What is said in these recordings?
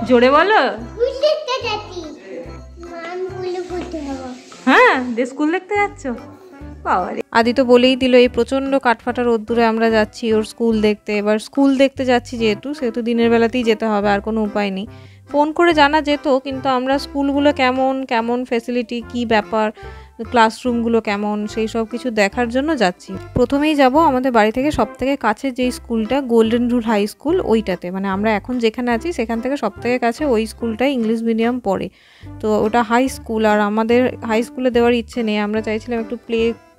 জোরে বলো। হ্যাঁ, স্কুল দেখতে যাচ্ছ? আদি তো বলেই দিল এই প্রচন্ড কাঠফাটা রোদ্দুরে আমরা যাচ্ছি ওর স্কুল দেখতে। এবার স্কুল দেখতে যাচ্ছি সেহেতু দিনের বেলাতেই যেতে হবে, আর কোনো উপায় নেই। ফোন করে জানা যেত, কিন্তু আমরা স্কুলগুলো কেমন কেমন ফ্যাসিলিটি, কি ব্যাপার, ক্লাসরুমগুলো কেমন, সেই সব কিছু দেখার জন্য যাচ্ছি। প্রথমেই যাব আমাদের বাড়ি থেকে সবথেকে কাছে যেই স্কুলটা, গোল্ডেন রুল হাই স্কুল, ওইটাতে। মানে আমরা এখন যেখানে আছি সেখান থেকে সবথেকে কাছে ওই স্কুলটাই ইংলিশ মিডিয়াম পড়ে। তো ওটা হাই স্কুল, আর আমাদের হাই স্কুলে দেওয়ার ইচ্ছে নেই। আমরা চাইছিলাম একটু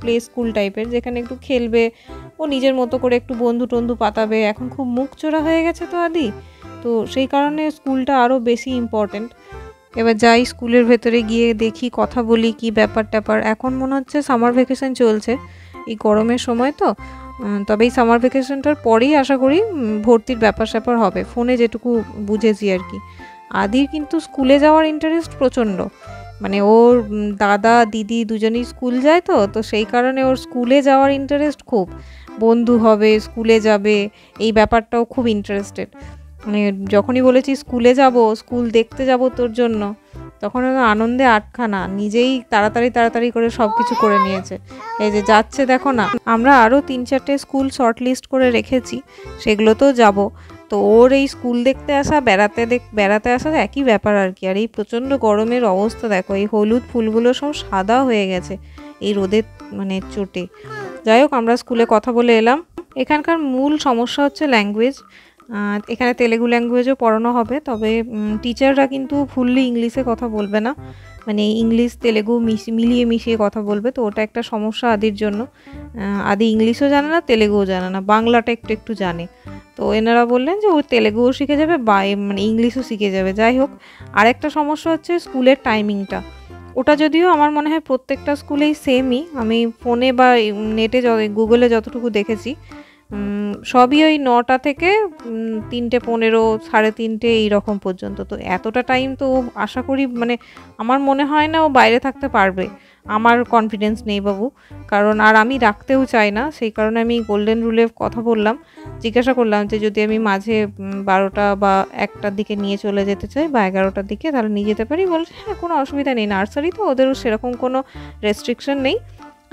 প্লে স্কুল টাইপের, যেখানে একটু খেলবে, ও নিজের মতো করে একটু বন্ধু টন্ধু পাতাবে। এখন খুব মুখ চোরা হয়ে গেছে তো আদি, তো সেই কারণে স্কুলটা আরও বেশি ইম্পর্টেন্ট। এবার যাই স্কুলের ভেতরে গিয়ে দেখি, কথা বলি, কি ব্যাপার ট্যাপার। এখন মনে হচ্ছে সামার ভ্যাকেশন চলছে, এই গরমের সময় তো। তবে এই সামার ভ্যাকেশনটার পরেই আশা করি ভর্তির ব্যাপার স্যাপার হবে, ফোনে যেটুকু বুঝেছি আর কি। আদির কিন্তু স্কুলে যাওয়ার ইন্টারেস্ট প্রচণ্ড, মানে ওর দাদা দিদি দুজনেই স্কুল যায়, তো সেই কারণে ওর স্কুলে যাওয়ার ইন্টারেস্ট খুব। বন্ধু হবে, স্কুলে যাবে, এই ব্যাপারটাও খুব ইন্টারেস্টেড। মানে যখনই বলেছি স্কুলে যাব, স্কুল দেখতে যাব তোর জন্য, তখন আনন্দে আটখানা, নিজেই তাড়াতাড়ি করে সব কিছু করে নিয়েছে। এই যে যাচ্ছে দেখো না, আমরা আরও 3-4টে স্কুল শর্ট লিস্ট করে রেখেছি, সেগুলোতেও যাব। তো ওর এই স্কুল দেখতে আসা, বেড়াতে আসা একই ব্যাপার আর কি। আর এই প্রচণ্ড গরমের অবস্থা দেখো, এই হলুদ ফুলগুলো সব সাদা হয়ে গেছে এই রোদের মানে চোটে। যাই হোক, আমরা স্কুলে কথা বলে এলাম। এখানকার মূল সমস্যা হচ্ছে ল্যাঙ্গুয়েজ। এখানে তেলেগু ল্যাঙ্গুয়েজও পড়ানো হবে, তবে টিচাররা কিন্তু ফুললি ইংলিশে কথা বলবে না, মানে ইংলিশ তেলেগু মিলিয়ে মিশিয়ে কথা বলবে। তো ওটা একটা সমস্যা আদির জন্য। আদি ইংলিশও জানে না, তেলেগুও জানে না, বাংলাটা একটু জানে। তো এনারা বললেন যে ও তেলেগুও শিখে যাবে বা মানে ইংলিশও শিখে যাবে। যাই হোক, আরেকটা সমস্যা হচ্ছে স্কুলের টাইমিংটা। ওটা যদিও আমার মনে হয় প্রত্যেকটা স্কুলেই সেমই, আমি ফোনে বা নেটে গুগলে যতটুকু দেখেছি সবই ওই 9টা থেকে 3:15, 3:30 এইরকম পর্যন্ত। তো এতটা টাইম তো আশা করি, মানে আমার মনে হয় না ও বাইরে থাকতে পারবে। আমার কনফিডেন্স নেই বাবু, কারণ আর আমি রাখতেও চাই না। সেই কারণে আমি গোল্ডেন রুলে কথা বললাম, জিজ্ঞাসা করলাম যে যদি আমি মাঝে 12টা বা 1টার দিকে নিয়ে চলে যেতে চাই বা 11টার দিকে, তাহলে নিয়ে যেতে পারি। বলছে হ্যাঁ, কোনো অসুবিধা নেই, নার্সারি তো, ওদেরও সেরকম কোনো রেস্ট্রিকশন নেই,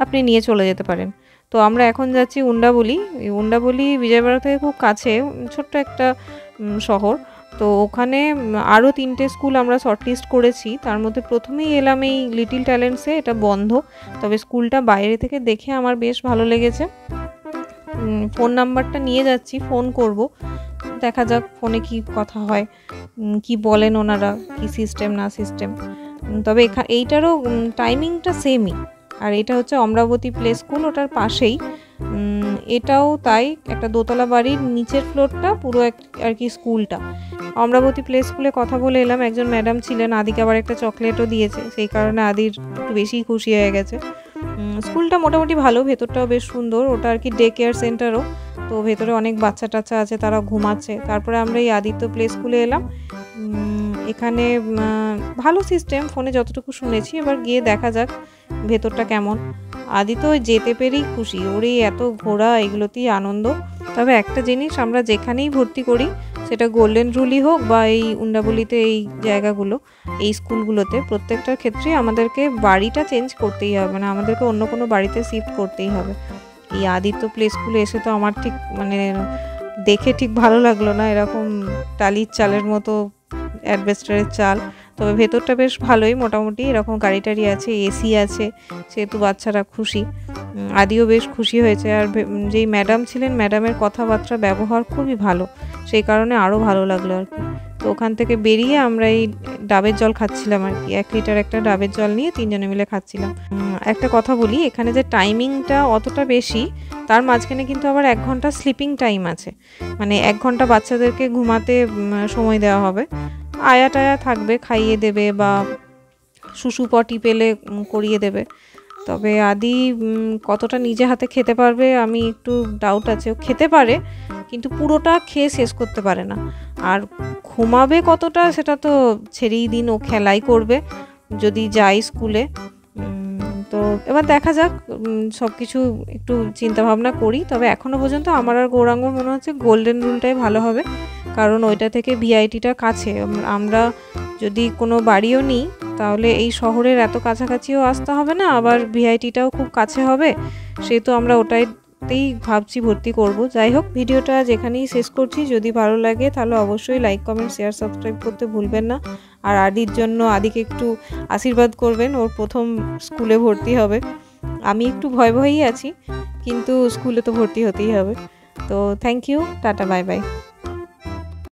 আপনি নিয়ে চলে যেতে পারেন। তো আমরা এখন যাচ্ছি উন্ডাবলি। উন্ডাবলি বিজয়বাড়া থেকে খুব কাছে, ছোট্ট একটা শহর। তো ওখানে আরও 3টে স্কুল আমরা শর্টলিস্ট করেছি, তার মধ্যে প্রথমেই এলাম এই লিটল ট্যালেন্টসে। এটা বন্ধ, তবে স্কুলটা বাইরে থেকে দেখে আমার বেশ ভালো লেগেছে। ফোন নাম্বারটা নিয়ে যাচ্ছি, ফোন করব, দেখা যাক ফোনে কি কথা হয়, কি বলেন ওনারা, কি সিস্টেম না সিস্টেম। তবে এইটারও টাইমিংটা সেমই। আর এটা হচ্ছে অমরাবতী প্লে স্কুল, ওটার পাশেই। এটাও তাই, একটা দোতলা বাড়ির নিচের ফ্লোরটা পুরো আর কি স্কুলটা। অমরাবতী প্লে স্কুলে কথা বলে এলাম, একজন ম্যাডাম ছিলেন, আদিকে আবার একটা চকলেটও দিয়েছে, সেই কারণে আদির একটু বেশিই খুশি হয়ে গেছে। স্কুলটা মোটামুটি ভালো, ভেতরটাও বেশ সুন্দর, ওটা আর কি ডে কেয়ার সেন্টারও। তো ভেতরে অনেক বাচ্চা টাচ্চা আছে, তারা ঘুমাচ্ছে। তারপরে আমরা এই আদিত্য প্লে স্কুলে এলাম। এখানে ভালো সিস্টেম, ফোনে যতটুকু শুনেছি, এবার গিয়ে দেখা যাক ভেতরটা কেমন। আদি তো যেতে পেরেই খুশি, ওর এই এত ঘোরা এগুলোতেই আনন্দ। তবে একটা জিনিস, আমরা যেখানেই ভর্তি করি, সেটা গোল্ডেন রুলই হোক বা এই উন্ডাবলিতে, এই জায়গাগুলো, এই স্কুলগুলোতে, প্রত্যেকটার ক্ষেত্রে আমাদেরকে বাড়িটা চেঞ্জ করতেই হবে, মানে আমাদেরকে অন্য কোনো বাড়িতে শিফট করতেই হবে। এই আদিত্য প্লে স্কুলে এসে তো আমার ঠিক মানে দেখে ঠিক ভালো লাগলো না, এরকম টালির চালের মতো, অ্যাডভেস্টারের চাল। তবে ভেতরটা বেশ ভালোই, মোটামুটি এরকম গাড়ি টাড়ি আছে, এসি আছে, সেহেতু বাচ্চারা খুশি। আদিও বেশ খুশি হয়েছে। আর যেই ম্যাডাম ছিলেন, ম্যাডামের কথাবার্তা ব্যবহার খুবই ভালো, সেই কারণে আরও ভালো লাগলো আর কি। তো ওখান থেকে বেরিয়ে আমরা এই ডাবের জল খাচ্ছিলাম আর কি, 1 লিটার একটা ডাবের জল নিয়ে 3জনে মিলে খাচ্ছিলাম। একটা কথা বলি, এখানে যে টাইমিংটা অতটা বেশি, তার মাঝখানে কিন্তু আবার 1 ঘন্টা স্লিপিং টাইম আছে, মানে 1 ঘন্টা বাচ্চাদেরকে ঘুমাতে সময় দেওয়া হবে। আয়া টায়া থাকবে, খাইয়ে দেবে বা শুশু পটি পেলে করিয়ে দেবে। তবে আদি কতটা নিজে হাতে খেতে পারবে আমি একটু ডাউট আছে। ও খেতে পারে, কিন্তু পুরোটা খেয়ে শেষ করতে পারে না। আর ঘুমাবে কতটা সেটা তো ছেড়েই দিন, ও খেলাই করবে যদি যাই স্কুলে। তো এবার দেখা যাক, সব কিছু একটু চিন্তা ভাবনা করি। তবে এখনও পর্যন্ত আমার আর গৌরাঙ্গর মনে হচ্ছে গোল্ডেন রুলটাই ভালো হবে, কারণ ওইটা থেকে ভিআইটিটা কাছে। আমরা যদি কোনো বাড়িও নিই তাহলে এই শহরের এত কাছাকাছিও আসতে হবে না, আবার ভিআইটিটাও খুব কাছে হবে, সেহেতু আমরা ওটাইতেই ভাবছি ভর্তি করব। যাই হোক, ভিডিওটা যেখানেই শেষ করছি। যদি ভালো লাগে তাহলে অবশ্যই লাইক, কমেন্ট, শেয়ার, সাবস্ক্রাইব করতে ভুলবেন না। আর আদিকে একটু আশীর্বাদ করবেন, ওর প্রথম স্কুলে ভর্তি হবে। আমি একটু ভয়ই আছি, কিন্তু স্কুলে তো ভর্তি হতেই হবে। তো thank you, tata, bye by.